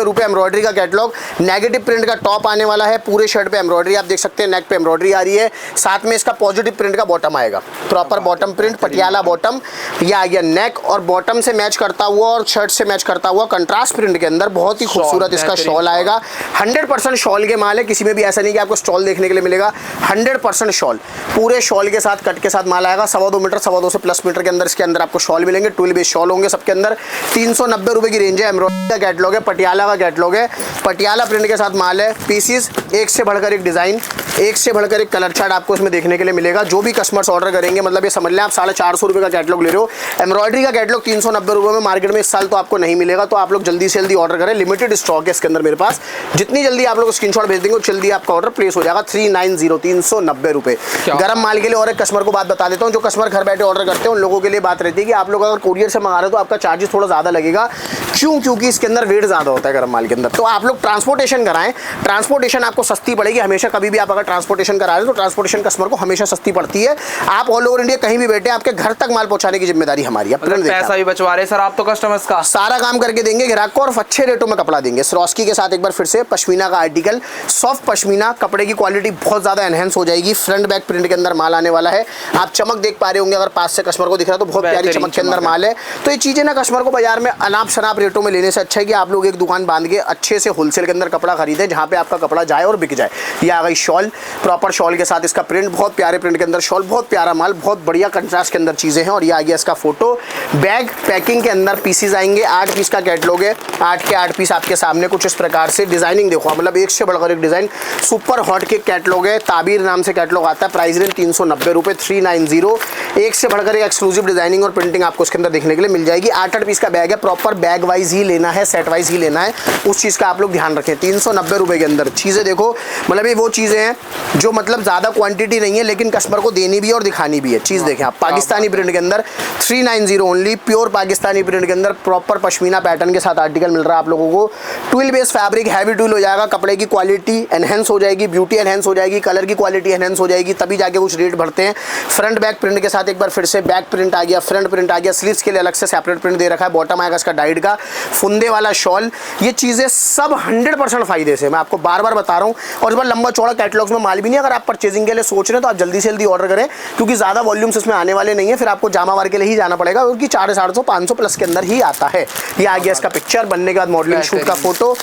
रुपये एम्ब्रॉयडरी का कैटलॉग। नेगेटिव प्रिंट का टॉप आने वाला है, पूरे शर्ट पे एम्ब्रॉयडरी आप देख सकते हैं, नेक पे एम्ब्रॉयडरी आ रही है, साथ में इसका पॉजिटिव प्रिंट का बॉटम आएगा, proper bottom print, Patiala bottom. ये आ गया नेक और बॉटम से मैच करता हुआ और शर्ट से मैच करता हुआ कंट्रास्ट प्रिंट के अंदर बहुत ही खूबसूरत इसका शॉल आएगा। 100% शॉल के माल है, किसी में भी ऐसा नहीं कि आपको स्टॉल देखने के लिए मिलेगा। 100% शॉल, पूरे शॉल के साथ कट के साथ माल आएगा। 2.25 मीटर, 2.25 से प्लस मीटर के अंदर इसके अंदर आपको शॉल मिलेंगे। 12 बेस शॉल होंगे सबके अंदर। 390 रुपये की रेंज है। एम्ब्रॉयडरी का कैटलॉग है, पटियाला का कैटलॉग है, पटियाला प्रिंट के साथ माल है। पीसीस एक से बढ़कर एक डिज़ाइन, एक से बढ़कर एक कलर चार्ट आपको इसमें देखने के लिए मिलेगा। जो भी कस्टमर्स ऑर्डर करेंगे, मतलब ये समझ लें आप 450 रुपये का कैटलॉग ले रहे हो। एम्ब्रॉयडरी का कैटलॉग 390 रुपये में मार्केट में इस साल तो आपको नहीं मिलेगा, तो आप लोग जल्दी से जल्दी ऑर्डर करें। लिमिटेड स्टॉक है इसके अंदर मेरे पास, जितनी जल्दी आप लोग स्क्रीनशॉट भेज देंगे जल्दी आपका ऑर्डर प्लेस हो जाएगा। 390 रुपये। गरम माल के लिए और एक कस्टमर को बात बता देता हूँ, जो कस्टमर घर बैठे ऑर्डर करते हैं उन लोगों के लिए बात रहती है कि आप लोग अगर कोरियर से मंगा रहे हो तो आपका चार्जेस थोड़ा ज़्यादा लगेगा। क्यों? क्योंकि इसके अंदर वेट ज़्यादा होता है गरम माल के अंदर। तो आप लोग ट्रांसपोर्टेशन कराएं, ट्रांसपोर्टेशन आपको सस्ती पड़ेगी हमेशा। कभी भी आप अगर ट्रांसपोर्टेशन करा रहे हो तो ट्रांसपोर्टेशन कस्टमर को हमेशा सस्ती पड़ती है। आप ऑल ओवर इंडिया कहीं भी बैठे आपके घर तक माल पहुंचाने की जिम्मेदारी हमारी है। पैसा भी बचवा रहे सर आप तो कस्टमर्स का, सारा काम करके देंगे ग्राहक को और अच्छे रेटों में कपड़ा देंगे। स्वरोस्की के साथ एक बार फिर से पश्मीना का आर्टिकल, सॉफ्ट पश्मीना, कपड़े की क्वालिटी बहुत ज़्यादा एनहेंस हो जाएगी। फ्रंट बैक प्रिंट के अंदर माल आने वाला है। आप चमक देख पा रहे होंगे, अगर पास से कस्टमर को दिख रहा है तो बहुत प्यारी चमक के अंदर माल है। तो ये चीज़ें ना कस्टमर को बाजार में अनाप शनाप रेटों में लेने से अच्छा है कि आप लोग एक दुकान बांध के अच्छे से होलसेल के अंदर कपड़ा खरीदें, जहाँ पे आपका कपड़ा जाए और बिक जाए। ये आ गई शॉल, प्रॉपर शॉल के साथ इसका प्रिंट, बहुत प्यारे प्रिंट के अंदर शॉल, बहुत प्यारा माल, बहुत बढ़िया कंट्रास्ट के अंदर चीज़ें हैं। और ये आ गया इसका फोटो। बैग पैकिंग के अंदर पीसेज आएंगे, 8 पीस का कैटलॉग है, 8 के 8 पीस आपके सामने कुछ इस प्रकार से। डिजाइनिंग देखो, मतलब एक से बढ़कर एक डिजाइन, सुपर हॉट के कैटलॉग है। ताबीर नाम से कैटलॉग आता है। प्राइस रेंज 390 रुपये, 390। एक से बढ़कर एक एक्सक्लूसिव डिजाइनिंग और प्रिंटिंग आपको इसके अंदर देखने के लिए मिल जाएगी। 8 पीस का बैग है, प्रॉपर बैग वाइज ही लेना है, सेट वाइज ही लेना है, उस चीज़ का आप लोग ध्यान रखें। 390 रुपये के अंदर चीज़ें देखो, मतलब ये वो चीज़ें हैं जो मतलब ज़्यादा क्वांटिटी नहीं है लेकिन कस्टमर को देनी भी है और दिखानी भी है। चीज़ देखें आप, पाकिस्तानी प्रिंट के अंदर 390 ओनली, प्योर पाकिस्तानी प्रिंट के अंदर प्रॉपर पश्मीना पैटर्न के साथ आर्टिकल मिल रहा है आप लोगों को। Twill base fabric, heavy twill हो जाएगा, कपड़े की क्वालिटी एनहेंस हो जाएगी, ब्यूटी एनहेंस हो जाएगी, कलर की क्वालिटी एनहेंस हो जाएगी, तभी जाके कुछ रेट बढ़ते हैं। फ्रंट बैक प्रिंट के साथ एक बार फिर से बैक प्रिंट आ गया, फ्रंट प्रिंट आ गया, स्लीव्स के लिए अलग से सेपरेट प्रिंट दे रखा है, बॉटम आएगा इसका डाइड का, फुंदे वाला शॉल। ये चीज़ें सब 100% फायदे से, मैं आपको बार बार बता रहा हूँ। और इस बार लंबा चौड़ा कैटलॉग्स में माल भी नहीं, अगर आप परचेजिंग के लिए सोच रहे हैं तो आप जल्दी से जल्दी ऑर्डर करें, क्योंकि ज़्यादा वॉल्यूम्स इसमें आने वाले नहीं है, फिर आपको जामावार के लिए ही जाना पड़ेगा, क्योंकि 450 500 प्लस के अंदर ही आता है। ये आ गया इसका पिक्चर, बनने के बाद मॉडलिंग शूट का फोटो।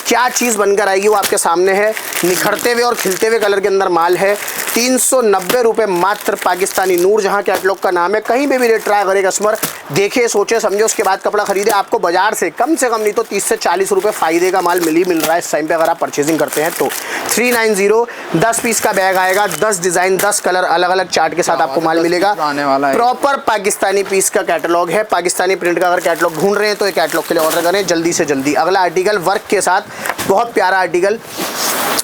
क्या चीज़ बनकर आएगी वो आपके सामने है, निखरते हुए और खिलते हुए कलर के अंदर माल है। 390 रुपये मात्र, पाकिस्तानी नूर जहां कैटलॉग का नाम है। कहीं पे भी रेट ट्राई करे कस्टमर, देखे सोचे समझे उसके बाद कपड़ा खरीदे। आपको बाजार से कम नहीं तो 30 से 40 रुपये फायदे का माल मिल रहा है इस टाइम पे, अगर आप परचेजिंग करते हैं तो। 390, 10 पीस का बैग आएगा, 10 डिज़ाइन, 10 कलर, अलग अलग चार्ट के साथ आपको माल मिलेगा। प्रॉपर पाकिस्तानी पीस का कैटलॉग है, पाकिस्तानी प्रिंट का अगर कैटलॉग ढूंढ रहे हैं तो ये कैटलॉग के लिए ऑर्डर करें जल्दी से जल्दी। अगला आर्टिकल वर्क के साथ, बहुत प्यारा आर्टिकल,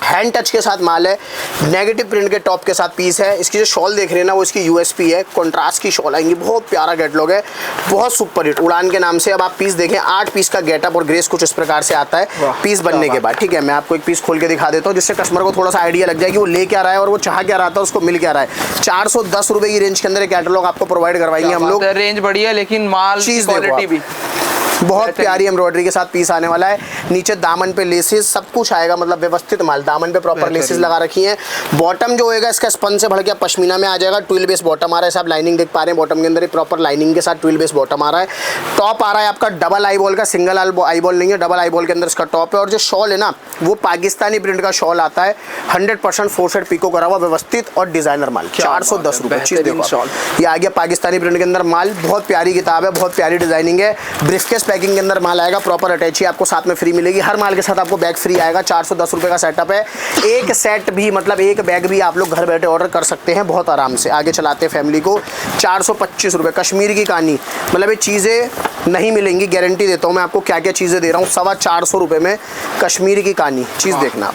हैंड टच के साथ माल है, नेगेटिव प्रिंट के टॉप के साथ पीस है। इसकी जो शॉल देख रहे हैं ना वो इसकी यूएसपी है, कॉन्ट्रास्ट की शॉल आएंगी, बहुत प्यारा कैटलॉग है, बहुत सुपर हिट, उड़ान के नाम से। अब आप पीस देखें, 8 पीस का गेटअप और ग्रेस कुछ इस प्रकार से आता है पीस बनने के बाद। ठीक है, मैं आपको एक पीस खोल के दिखा देता हूँ, जिससे कस्टमर को थोड़ा सा आइडिया लग जाए कि वो ले क्या रहा है और वो चाह क्या रहा था, उसको मिल क्या रहा है। 410 रुपये की रेंज के अंदर कैटलॉग आपको प्रोवाइड करवाएंगे हम लोग। रेंज बढ़िया, लेकिन माल चीज क्वालिटी भी बहुत प्यारी एम्ब्रॉयडरी के साथ पीस आने वाला है। नीचे दामन पे लेसेस सब कुछ आएगा, मतलब व्यवस्थित माल, दामन पे प्रॉपर लेसेस लगा रखी हैं। बॉटम जो होएगा इसका स्पन से बढ़ के पश्मीना में आ जाएगा, ट्विल बेस बॉटम आ रहा है, सब लाइनिंग देख पा रहे हैं बॉटम के अंदर, प्रॉपर लाइनिंग के साथ ट्विल बेस बॉटम आ रहा है। टॉप आ रहा है आपका डबल आई बॉल का, सिंगल आई बॉल नहीं है, डबल आई बॉल के अंदर इसका टॉप है। और जो शॉल है ना वो पाकिस्तानी प्रिंट का शॉल आता है, 100% 4 साइड पीको करा हुआ, व्यवस्थित और डिजाइनर माल। 410 रुपये चीज देखो, ये आ गया पाकिस्तानी प्रिंट के अंदर माल। बहुत प्यारी किताब है, बहुत प्यारी डिजाइनिंग है, ब्रीफकेस पैकिंग के अंदर माल आएगा, प्रॉपर अटैची आपको साथ में फ्री मिलेगी, हर माल के साथ आपको बैग फ्री आएगा। 410 रुपये का सेटअप है। एक सेट भी मतलब एक बैग भी आप लोग घर बैठे ऑर्डर कर सकते हैं बहुत आराम से। आगे चलाते हैं फैमिली को। 425 रुपये कश्मीर की कानी, मतलब ये चीज़ें नहीं मिलेंगी, गारंटी देता हूँ मैं आपको क्या क्या चीज़ें दे रहा हूँ। 425 रुपये में कश्मीर की कानी चीज़ देखना आप,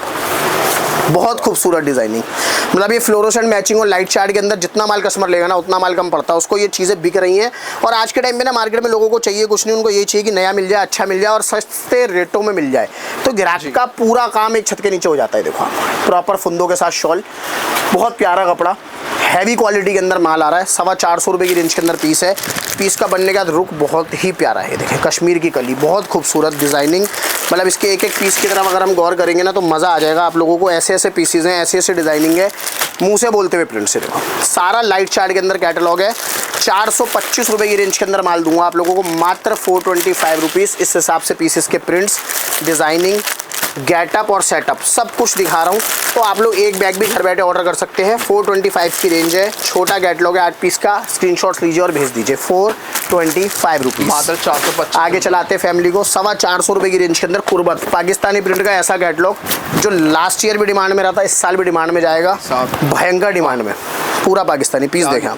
बहुत खूबसूरत डिजाइनिंग। मतलब ये फ्लोरोसेंट मैचिंग और लाइट चार्ट के अंदर जितना माल कस्टमर लेगा ना उतना माल कम पड़ता है उसको। ये चीज़ें बिक रही हैं और आज के टाइम में ना मार्केट में लोगों को चाहिए कुछ नहीं, उनको ये चाहिए कि नया मिल जाए, अच्छा मिल जाए और सस्ते रेटों में मिल जाए। तो ग्राहक का पूरा काम एक छत के नीचे हो जाता है। देखो प्रॉपर फुंदों के साथ शॉल, बहुत प्यारा कपड़ा, हैवी क्वालिटी के अंदर माल आ रहा है। 425 रुपये की रेंज के अंदर पीस है। पीस का बनने का रुख बहुत ही प्यारा है। देखें कश्मीर की कली, बहुत खूबसूरत डिज़ाइनिंग। मतलब इसके एक एक पीस की तरफ अगर हम गौर करेंगे ना तो मज़ा आ जाएगा आप लोगों को। ऐसे ऐसे पीसेज हैं, ऐसे ऐसे डिज़ाइनिंग है, मुंह से बोलते हुए प्रिंट से। देखो सारा लाइट चार्ट के अंदर कैटलॉग है। 425 रुपये की रेंज के अंदर माल दूंगा आप लोगों को मात्र 425 रुपीज़। इस हिसाब से पीसेस के प्रिंट्स, डिज़ाइनिंग, गेटअप और सेटअप सब कुछ दिखा रहा हूँ। तो आप लोग एक बैग भी घर बैठे ऑर्डर कर सकते हैं। 425 की रेंज है। छोटा कैटलॉग है, 8 पीस का। स्क्रीनशॉट्स लीजिए और भेज दीजिए। 425 रुपीज़ मात्र 425। आगे चलाते हैं फैमिली को। 425 रुपये की रेंज के अंदर कुर्बत पाकिस्तानी प्रिंट का ऐसा कैटलॉग जो लास्ट ईयर भी डिमांड में रहा था, इस साल भी डिमांड में जाएगा, भयंकर डिमांड में। पूरा पाकिस्तानी पीस देखें आप,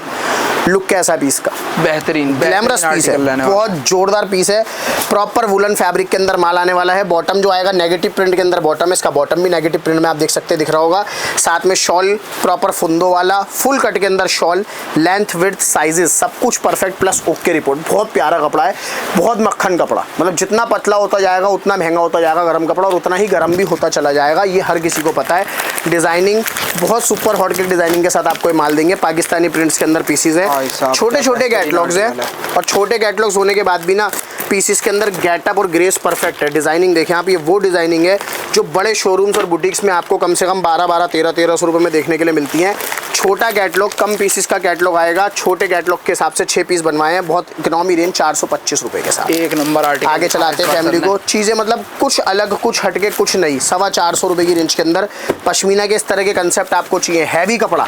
लुक कैसा पीस का, बेहतरीन ग्लैमरस पीस है, बहुत जोरदार पीस है। प्रॉपर वुलन फैब्रिक के अंदर माल आने वाला है। बॉटम जो आएगा नेगेटिव प्रिंट के अंदर बॉटम है, इसका बॉटम भी नेगेटिव प्रिंट में आप देख सकते हैं, दिख रहा होगा। साथ में शॉल प्रॉपर फुंदो वाला, फुल कट के अंदर शॉल, लेंथ विड्थ साइजेस सब कुछ परफेक्ट प्लस ओके रिपोर्ट। बहुत प्यारा कपड़ा है, बहुत मक्खन कपड़ा। मतलब जितना पतला होता जाएगा उतना महंगा होता जाएगा गर्म कपड़ा और उतना ही गर्म भी होता चला जाएगा, ये हर किसी को पता है। डिज़ाइनिंग बहुत सुपर हॉट के डिज़ाइनिंग के साथ आपको ये माल देंगे। पाकिस्तानी प्रिंट्स के अंदर पीसीज है, छोटे छोटे कैटलॉग्स हैं और छोटे कैटलॉग्स होने के बाद भी ना पीसेस के अंदर गेटअप और ग्रेस परफेक्ट है। डिज़ाइनिंग देखें आप, ये वो डिज़ाइनिंग है जो बड़े शोरूम्स और बुटीक्स में आपको कम से कम 12-12, 1300 रुपये में देखने के लिए मिलती हैं। छोटा कैटलॉग, कम पीसेस का कैटलॉग आएगा। छोटे कैटलॉग के हिसाब से 6 पीस बनवाए हैं, बहुत इकोनॉमी रेंज 425 रुपये के साथ। एक नंबर आर्टिकल। आगे चलाते हैं फैमिली को। चीज़ें मतलब कुछ अलग, कुछ हटके, कुछ नहीं। 425 रुपये की रेंज के अंदर पश्मीना के इस तरह के कंसेप्ट आपको चाहिए। हैवी कपड़ा,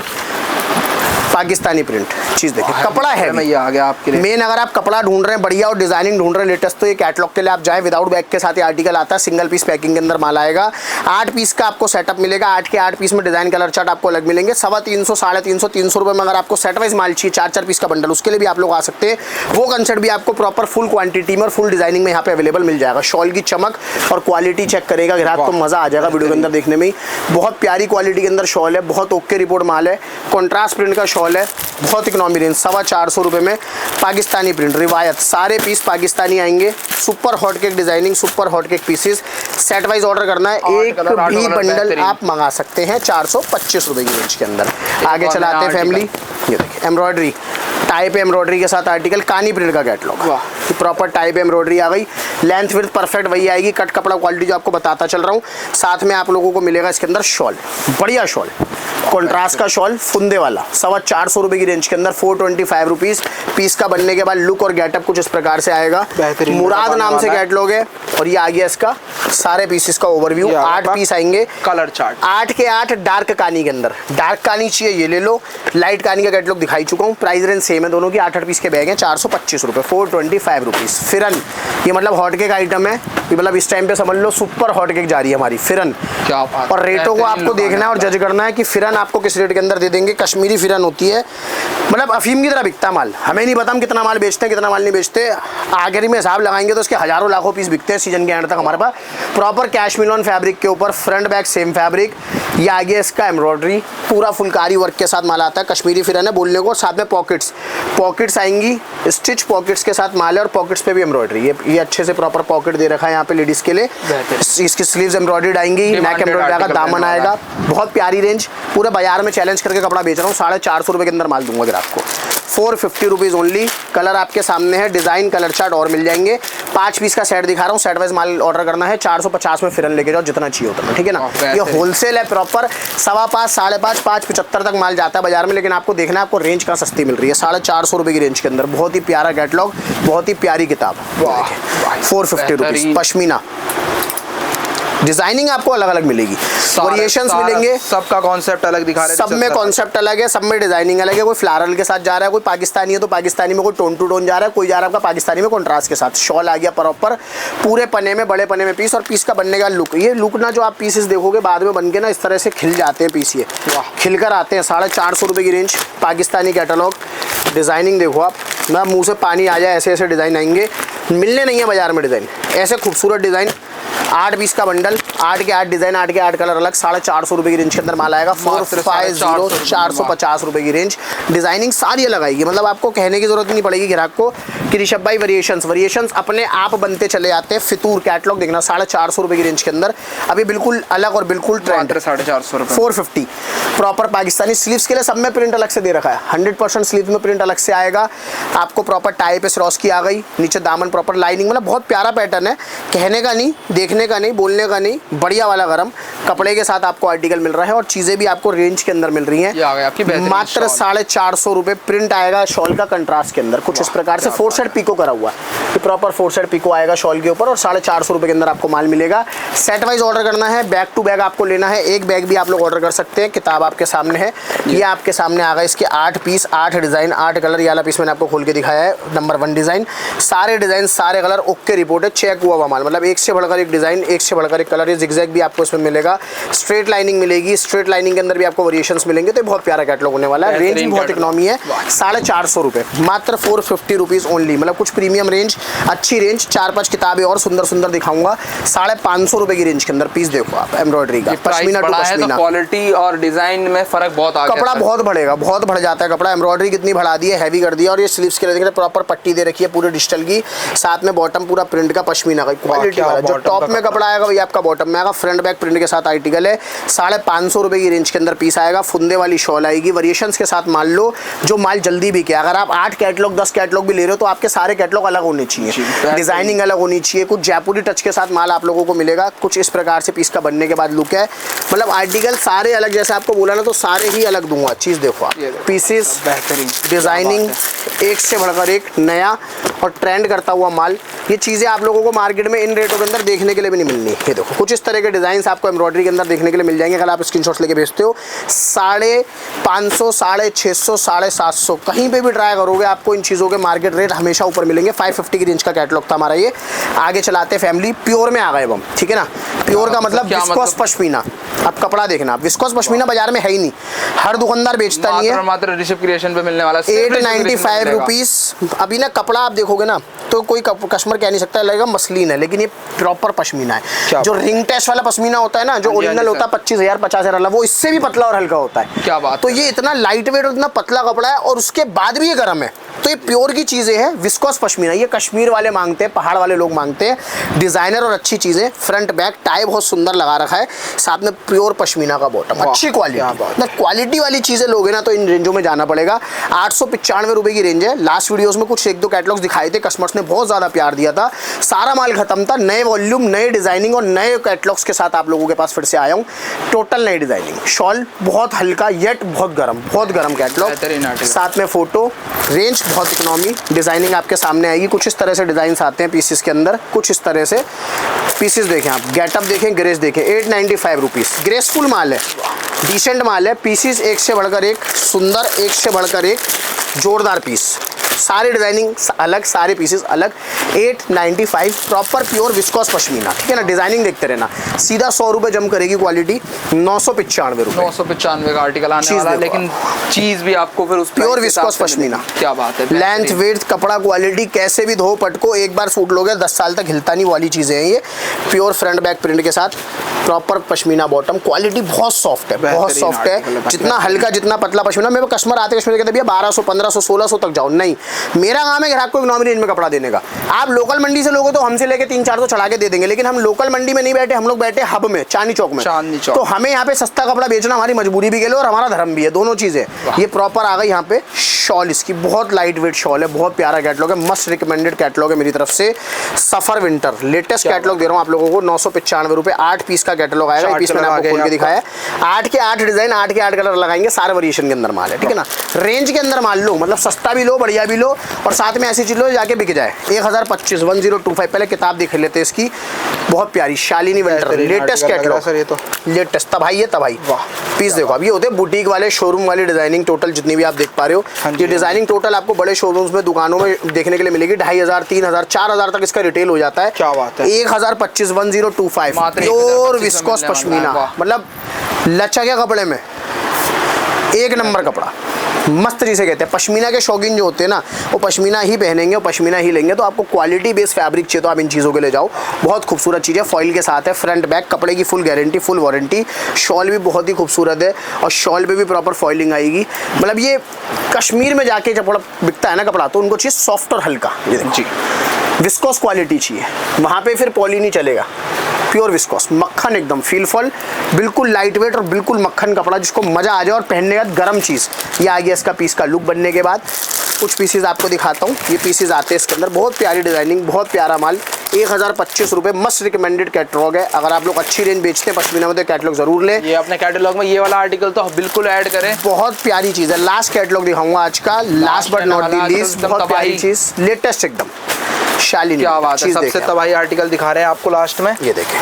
पाकिस्तानी प्रिंट चीज़ देखिए, कपड़ा है आ गया आपके लिए। मेन अगर आप कपड़ा ढूंढ रहे हैं बढ़िया और डिजाइनिंग ढूंढ रहे हैं लेटेस्ट, तो ये कैटलॉग के लिए आप जाएं। विदाउट बैग के साथ ये आर्टिकल आता है, सिंगल पीस पैकिंग के अंदर माल आएगा। 8 पीस का आपको सेटअप मिलेगा। 8 के 8 पीस में डिजाइन कलर चार्ट आपको अलग मिलेंगे। 350, 350, 300 रुपये में अगर आपको सेट वाइज माल चाहिए, 4-4 पीस का बंडल, उसके लिए भी आप लोग आ सकते हैं। वो कंसेप्ट भी आपको प्रॉपर फुल क्वांटिटी में और फुल डिजाइनिंग में यहाँ पे अवेलेबल मिल जाएगा। शॉल की चमक और क्वालिटी चेक करेगा ग्राहक तो मजा आ जाएगा वीडियो के अंदर देखने में ही। बहुत प्यारी क्वालिटी के अंदर शॉल है, बहुत ओके रिपोर्ट माल है। कॉन्ट्रास्ट प्रिंट का शॉल है, बहुत इकोनॉमी रेंज। 425 रुपये में पाकिस्तानी प्रिंट रिवायत, सारे पीस पाकिस्तानी आएंगे। Super hot cake designing, super hot cake pieces set wise order करना है। एक भी बंडल आप मंगा सकते हैं 425 रुपये की रेंज के अंदर। आगे चलाते हैं फैमिली। ये देखिए एम्ब्रॉयडरी, टाइप एम्ब्रॉयडरी के साथ आर्टिकल, कानी प्रिंट का कैटलॉग, प्रॉपर टाइप एम्ब्रॉयडरी आ गई। लेंथ विड्थ परफेक्ट वही आएगी। कट कपड़ा क्वालिटी जो आपको बताता चल रहा हूँ। साथ में आप लोगों को मिलेगा इसके अंदर शॉल, बढ़िया शॉल, कॉन्ट्रास्ट का शॉल फुंदे वाला। 425 रुपये की रेंज के अंदर 425 रुपीज़। पीस का बनने के बाद लुक और गेटअप कुछ इस प्रकार से आएगा। मुराद नाम से कैटलॉग है और ये आ गया इसका सारे पीसेस का ओवरव्यू। 8 पीस आएंगे, कलर चार्ट 8 के 8 डार्क कानी के अंदर। डार्क कानी चाहिए ये ले लो, लाइट कानी का कैटलॉग दिखाई चुका हूँ। प्राइस रेंज सेम है दोनों की। 8-8 पीस के बैग हैं, 425 रुपये, 425 रुपीज़। फिरन, ये मतलब हॉट केक आइटम है, ये मतलब इस टाइम पे समझ लो सुपर हॉट केक जा रही है हमारी फिरन। क्या बात। और रेटों को आपको देखना है और जज करना है कि फिरन आपको किस रेट के अंदर दे देंगे। कश्मीरी फिरन होती है, मतलब अफीम की तरह बिकता है माल। हमें नहीं पता हम कितना माल बेचते हैं, कितना माल नहीं बेचते। आखिर में हिसाब लगाएंगे तो इसके हजारों लाखों पीस बिकते हैं सीजन के एंड तक हमारे पास। प्रॉपर कैशमिलॉन फैब्रिक के ऊपर फ्रंट बैक सेम फैब्रिक। ये आगे इसका एम्ब्रॉयडरी, पूरा फुलकारी वर्क के साथ माल आता है। कश्मीरी फिरन है बोलने को। साथ में पॉकेट्स आएंगी, स्टिच पॉकेट्स के साथ माल है और पॉकेट्स पे भी एम्ब्रॉयडरी। ये अच्छे से प्रॉपर पॉकेट दे रखा है यहाँ पे लेडीज के लिए। इसकी स्लीव्स एम्ब्रॉयडर्ड आएंगी, नेक एम्ब्रॉयडरी आएगा, दामन आएगा। बहुत प्यारी रेंज, पूरे बाजार में चैलेंज करके कपड़ा बेच रहा हूँ। 450 रुपये के अंदर माल दूंगा ग्राहक को। 450 रुपीज़ ओनली। कलर आपके सामने है, डिजाइन कलर चार्ट और मिल जाएंगे। 5 पीस का सेट दिखा रहा हूँ, सेट वाइज माल ऑर्डर करना है। 450 में फिरन लेके जाओ जितना चाहिए उतना, ठीक है ना। ये होलसेल है प्रॉपर। 5.25, 5.5, 5.75 तक माल जाता है बाजार में, लेकिन आपको देखना है आपको रेंज कहाँ सस्ती मिल रही है। 450 रुपये की रेंज के अंदर बहुत ही प्यारा कैटलॉग, बहुत ही प्यारी किताब। 450 रुपीज़। पश्मीना डिजाइनिंग आपको अलग अलग मिलेगी, वेरिएशंस मिलेंगे, सबका कॉन्सेप्ट अलग दिखा रहे हैं, सब में कॉन्सेप्ट अलग है, सब में डिजाइनिंग अलग है। कोई फ्लारल के साथ जा रहा है, कोई पाकिस्तानी है तो पाकिस्तानी में, कोई टोन टू टोन जा रहा है, कोई जा रहा है आपका पाकिस्तानी में कॉन्ट्रास्ट के साथ। शॉल आ गया प्रॉपर पूरे पन्ने में, बड़े पन्ने में पीस, और पीस का बनने का लुक, ये लुक ना जो आप पीसेस देखोगे बाद में बन के ना इस तरह से खिल जाते हैं पीस, ये खिलकर आते हैं। 450 रुपये की रेंज, पाकिस्तानी कैटलॉग। डिज़ाइनिंग देखो आप, ना मुंह से पानी आ जाए, ऐसे ऐसे डिज़ाइन आएंगे, मिलने नहीं है बाजार में डिज़ाइन ऐसे खूबसूरत डिज़ाइन। 8 पीस का बंडल, 8 के 8 डिज़ाइन, 8 के 8 कलर अलग, 450 रुपये की रेंज के अंदर माल आएगा। 450, 450 रुपये की रेंज। डिज़ाइनिंग सारी अलग आएगी, मतलब आपको कहने की जरूरत नहीं पड़ेगी ग्राहक को कि ऋषभ भाई वेरिएशंस अपने आप बनते चले जाते हैं। फितूर कैटलॉग देखना 450 रुपये की रेंज के अंदर, अभी बिल्कुल अलग और बिल्कुल ट्रेंड। 450 रुपये। 450 प्रॉपर पाकिस्तानी। स्लीव्स के लिए सब में प्रिंट अलग से दे रखा है, 100% स्लीव में प्रिंट अलग से आएगा आपको। प्रॉपर टाई पे सरॉस की आ गई, नीचे दामन प्रॉपर लाइनिंग, मतलब बहुत प्यारा पैटर्न है, कहने का नहीं, देखने का नहीं, बोलने का नहीं, बढ़िया वाला गरम कपड़े के साथ आपको आर्टिकल मिल रहा है, और चीज़ें भी आपको रेंज के अंदर मिल रही हैं। मात्र 450 रुपये। प्रिंट आएगा शॉल का कंट्रास्ट के अंदर कुछ इस प्रकार से, 4 साइड पिको करा हुआ है, प्रॉपर 4 साइड पिको आएगा शॉल के ऊपर, और 450 रुपये के अंदर आपको माल मिलेगा। सेट वाइज ऑर्डर करना है, बैग टू बैग आपको लेना है, एक बैग भी आप लोग ऑर्डर कर सकते हैं। किताब आपके सामने है, ये आपके सामने आ गए, इसके 8 पीस, 8 डिज़ाइन, 8 कलर। ये वाला पीस मैंने आपको खोल के दिखाया है, नंबर 1 डिज़ाइन। सारे डिज़ाइन, सारे कलर ओके रिपोर्ट है, चेक हुआ माल, मतलब एक से बढ़कर एक डिज़ाइन, एक से बढ़कर एक कलर। ये जिगजैग भी आपको इसमें मिलेगा, स्ट्रेट लाइनिंग मिलेगी, स्ट्रेट लाइनिंग के अंदर भी आपको वेरिएशंस मिलेंगे, तो बहुत प्यारा कैटलॉग होने वाला है। रेंज भी बहुत इकोनॉमी है, 450 रुपये, मात्र 450 रुपीज़ ओनली, मतलब कुछ प्रीमियम रेंज, अच्छी रेंज। 4-5 किताबें और सुंदर सुंदर दिखाऊंगा। 550 रुपये की रेंज के अंदर पीस देखो आप, एम्ब्रॉयडरी का, पश्मीना टू पश्मीना। क्वालिटी और डिजाइन में फर्क बहुत आ गया, कपड़ा बहुत बढ़ेगा, बहुत बढ़ जाता है कपड़ा। एम्ब्रॉयडरी कितनी बढ़ा दी है, हैवी कर दिया, और ये स्लीव्स के लिए प्रॉपर पट्टी दे रखी है पूरे डिजिटल की, साथ में बॉटम पूरा प्रिंट का पश्मीना का क्वालिटी वाला। जो टॉप में कपड़ा आएगा वही आपका बॉटम में आएगा, फ्रंट बैक प्रिंट के साथ आर्टिकल है। 550 रुपये की रेंज के अंदर पीस आएगा। फुंदे वाली शॉल आएगी, वेरिएशंस के साथ मान लो, जो माल जल्दी बिके। अगर आप 8 कैटलॉग 10 कैटलॉग भी ले रहे हो तो आपके सारे कैटलॉग अलग होने चाहिए, डिजाइनिंग अलग होनी चाहिए, कुछ जयपुरी टच के साथ माल आप लोगों को मिलेगा। कुछ इस प्रकार से पीस का बनने के बाद लुक है, मतलब आर्टिकल सारे अलग, जैसे आपको बोला ना तो सारे ही अलग दूंगा। चीज़ देखो आप, पीसेस बेहतरीन, डिजाइनिंग एक से बढ़कर एक नया और ट्रेंड करता हुआ माल। ये चीज़ें आप लोगों को मार्केट में इन रेटों के अंदर देखने के लिए भी नहीं मिलनी। ये देखो कुछ इस तरह के डिज़ाइंस आपको एम्ब्रॉयडरी के अंदर देखने के लिए मिल जाएंगे अगर आप स्क्रीनशॉट्स लेके भेजते हो। 550, 650, 750 कहीं पे भी ट्राई करोगे आपको इन चीज़ों के मार्केट रेट हमेशा ऊपर मिलेंगे। 550 की रेंज का कैटलॉग था हमारा ये। आगे चलाते फैमिली, प्योर में आ गए हम, ठीक है ना। प्योर का मतलब विस्कोस पश्मीना। अब कपड़ा देखना, विस्कोस पश्मीना बाजार में है ही नहीं, हर दुकानदार बेचता नहीं है। मात्र ऋषभ क्रिएशन पे मिलने वाला 895 रुपीज़। अभी ना कपड़ा आप देखोगे ना तो कोई कस्टमर कह नहीं सकता लगेगा मसलिन है, लेकिन ये प्रॉपर पश्मीना है। जो रिंग टेस्ट वाला पश्मीना होता है ना, जो ओरिजिनल होता है 25,000 50,000 वाला, वो इससे भी पतला और हल्का होता है। क्या बात। तो ये इतना लाइट वेट और इतना पतला कपड़ा है, और उसके बाद भी ये गर्म है। तो ये प्योर की चीज़ें हैं, विस्कोस पश्मीना। ये कश्मीर वाले मांगते हैं, पहाड़ वाले लोग मांगते हैं, डिज़ाइनर और अच्छी चीज़ें। फ्रंट बैक टाई बहुत सुंदर लगा रखा है, साथ में प्योर पश्मीना का बॉटम, अच्छी क्वालिटी। क्वालिटी वाली चीज़ें लोगे ना तो इन रेंजों में जाना पड़ेगा। 895 रुपये की रेंज है। लास्ट वीडियोज़ में कुछ 1-2 कैटलॉग्स दिखाए थे, कस्टमर्स ने बहुत ज़्यादा प्यार दिया था, सारा माल खत्म था। नए वॉल्यूम, नए डिज़ाइनिंग और नए कैटलॉग्स के साथ आप लोगों के पास फिर से आया हूँ। टोटल नई डिज़ाइनिंग, शॉल बहुत हल्का येट बहुत गर्म कैटलॉग, साथ में फोटो। रेंज बहुत इकोनॉमी, डिज़ाइनिंग आपके सामने आएगी। कुछ इस तरह से डिज़ाइन आते हैं पीसेस के अंदर, कुछ इस तरह से पीसेस देखें आप, गेटअप देखें, ग्रेस देखें। 895 रुपीज़, ग्रेसफुल माल है, डिसेंट माल है। पीसेस एक से बढ़कर एक सुंदर, एक से बढ़कर एक जोरदार पीस। सारे डिज़ाइनिंग अलग, सारे पीसेस अलग। 895 प्रॉपर प्योर विस्कोस पश्मीना, ठीक है ना। डिज़ाइनिंग देखते रहना, सीधा 100 रुपये जम करेगी क्वालिटी। 995 रुपये, 995 का आर्टिकल आने वाला है, लेकिन चीज़ भी आपको फिर उस प्योर विस्कोस पश्मीना। क्या बात है। लेंथ वेथ कपड़ा क्वालिटी कैसे भी धो पटको, एक बार सूट लोगे 10 साल तक हिलता नहीं वाली चीज़ें हैं ये। प्योर फ्रंट बैक प्रिंट के साथ, प्रॉपर पश्मीना बॉटम। क्वालिटी बहुत सॉफ्ट है, बहुत सॉफ्ट है। जितना हल्का जितना पतला पश्मीना, मेरे कस्टमर आते कस्टमर कहते भैया 1200 1500 1600 तक जाओ। नहीं, मेरा काम है ग्राहक को इकोनॉमी रेंज में कपड़ा देने का। आप लोकल मंडी से लोगो तो हमसे लेके 300-400 चढ़ा के दे देंगे, लेकिन हम लोकल मंडी में नहीं बैठे, हम लोग बैठे हब में, चांदनी चौक में। तो हमें यहाँ पे सस्ता कपड़ा बेचना हमारी मजबूरी भी कह लो और हमारा धर्म भी है, दोनों चीज़ें। ये प्रॉपर आ गई यहाँ पे शॉल इसकी बहुत लाइट वेट शॉल है, बहुत प्यारा कैटलॉग है, मस्ट रिकमेंडेड कैटलॉग है मेरी तरफ से। सफर विंटर लेटेस्ट कैटलॉग दे रहा हूँ आप लोगों को 995 रुपये। 8 पीस का कैटलॉग आएगा, 1 पीस मैंने आपको खोल के दिखाया है। 8 के 8 डिजाइन, 8 के 8 कलर लगाएंगे, सारे वेरिएशन के अंदर माल है, ठीक है ना। रेंज के अंदर माल लो, मतलब सस्ता भी लो, बढ़िया भी लो, और साथ में ऐसी चीज लो जाके बिक जाए। 1025 1025। पहले किताब देख लेते हैं इसकी, बहुत प्यारी Shalini winter latest catalogue sir. ये तो लेटेस्ट तबाही है, तबाही। वाह पीस देखो, अब ये होते हैं बुटीक वाले शोरूम वाली डिजाइनिंग। टोटल जितनी भी आप देख पा रहे हो, ये डिजाइनिंग टोटल आपको बड़े शोरूम्स में, दुकानों में देखने के लिए मिलेगी। 2500 3000 4000 तक इसका रिटेल हो जाता है। क्या बात है। 1025 1025 प्योर विस्कोस पश्मीना, मतलब लचक के कपड़े में एक नंबर कपड़ा, मस्त जिसे कहते हैं। पश्मीना के शौकीन जो होते हैं ना, वो पश्मीना ही पहनेंगे और पश्मीना ही लेंगे। तो आपको क्वालिटी बेस्ड फैब्रिक चाहिए तो आप इन चीज़ों के ले जाओ। बहुत खूबसूरत चीज़ है, फॉइल के साथ है, फ्रंट बैक कपड़े की full guarantee, full warranty. Shawl भी बहुत ही खूबसूरत है और शॉल पे भी प्रॉपर फॉइलिंग आएगी। मतलब ये कश्मीर में जाके जब बिकता है ना कपड़ा, तो उनको चाहिए सॉफ्ट और हल्का। ये जी विस्कोस क्वालिटी चाहिए, वहाँ पे फिर पॉली नहीं चलेगा। प्योर विस्कोस मक्खन, एकदम फीलफुल, बिल्कुल लाइट वेट और बिल्कुल मक्खन कपड़ा, जिसको मज़ा आ जाए और पहनने के बाद गर्म चीज़। ये आ गया इसका पीस का लुक बनने के बाद। कुछ पीसेज आपको दिखाता हूँ, ये पीसेज आते हैं इसके अंदर, बहुत प्यारी डिजाइनिंग, बहुत प्यारा माल। 1025 रुपये, मस्ट रिकमेंडेड कैटलॉग है। अगर आप लोग अच्छी रेंज बेचते हैं पश्मीना में तो कैटलॉग जरूर लें। ये अपने कैटलॉग में ये वाला आर्टिकल तो बिल्कुल ऐड करें, बहुत प्यारी चीज़ है। लास्ट कैटलॉग दिखाऊंगा आज का, last but not the least, बहुत प्यारी चीज़, लेटेस्ट एकदम शालिनी। क्या बात है, सबसे तबाही आर्टिकल दिखा रहे हैं आपको लास्ट में। ये देखें,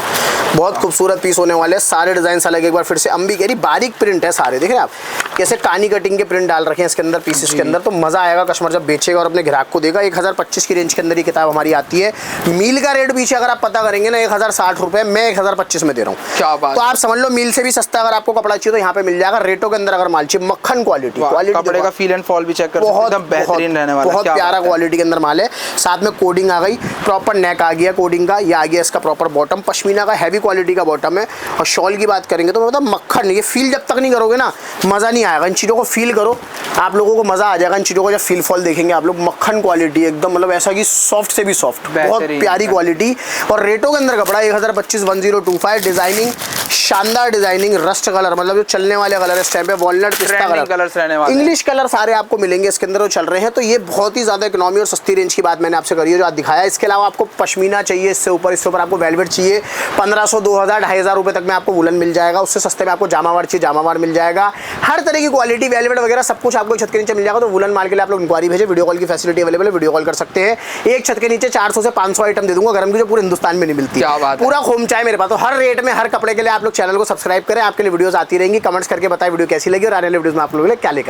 बहुत खूबसूरत पीस होने वाले हैं, सारे डिजाइन अलग। एक बार फिर से अम्बी कह रही, बारीक प्रिंट है सारे, देख रहे हैं आप कैसे कानी कटिंग के प्रिंट डाल रखे हैं इसके अंदर पीसेस के अंदर। तो मजा आएगा कस्टमर जब बेचेगा और अपने ग्राहक को देगा। 1025 की रेंज के अंदर ये किताब हमारी आती है। मील का रेट पीछे अगर आप पता करेंगे ना, 1060 रुपये, मैं 1025 में दे रहा हूँ। क्या बात। तो आप समझ लो मील से भी सस्ता अगर आपको कपड़ा चाहिए तो यहाँ पे मिल जाएगा। रेटों के अंदर अगर माल चाहिए, मक्खन क्वालिटी, कपड़े का फील एंड फॉल भी चेक कर, बहुत बेहतरीन रहने वाला है, बहुत प्यारा क्वालिटी के अंदर माल है। साथ में कोडिंग आ गई, प्रॉपर नेक आ गया कोडिंग का। ये आ गया इसका प्रॉपर बॉटम, पश्मीना का हैवी क्वालिटी का बॉटम है। और शॉल की बात करेंगे तो मतलब मक्खन, ये फील जब तक नहीं करोगे ना मज़ा नहीं आएगा। इन चीज़ों को फील करो, आप लोगों को मज़ा आ जाएगा इन चीज़ों को जब फील फॉल देखेंगे आप लोग। मक्खन क्वालिटी एकदम, मतलब ऐसा कि सॉफ्ट से भी सॉफ्ट, बहुत प्यारी क्वालिटी। और रेटों के अंदर कपड़ा 1025 1025। डिजाइनिंग शानदार डिजाइनिंग, रस्ट कलर, मतलब जो चलने वाले कलर इस टाइम पे, वॉलनट पिस्ता कलर, इंग्लिश कलर सारे आपको मिलेंगे इसके अंदर, जो चल रहे हैं। तो ये बहुत ही ज़्यादा इकोनॉमी और सस्ती रेंज की बात मैंने आपसे करी है जो आज दिखाया। इसके अलावा आपको पश्मीना चाहिए, इससे ऊपर आपको वेलवेट चाहिए, 1500 2000 2500 रुपये तक में आपको वुलन मिल जाएगा। उससे सस्ते में आपको जामावार चाहिए, जामावार मिल जाएगा। हर तरह की क्वालिटी, वेलवेट वगैरह सब कुछ आपको छत के नीचे मिल जाएगा। तो वुलन माल के लिए आप लोग इंक्वायरी भेजें, वीडियो कॉल की फैसिलिटी अवेलेबल है, वीडियो कॉल कर सकते हैं। एक छत के नीचे 400 से 500 आइटम दे दूंगा गर्म की, जो पूरे हिंदुस्तान में नहीं मिलती, पूरा होम चाय मेरे पास। तो हर रेट में हर कपड़े के लिए आप लोग चैनल को सब्सक्राइब करें, आपके लिए वीडियोस आती रहेंगी। कमेंट्स करके बताएं वीडियो कैसी लगी और आने वाले वीडियोस में आप लोगों के लिए क्या लेकर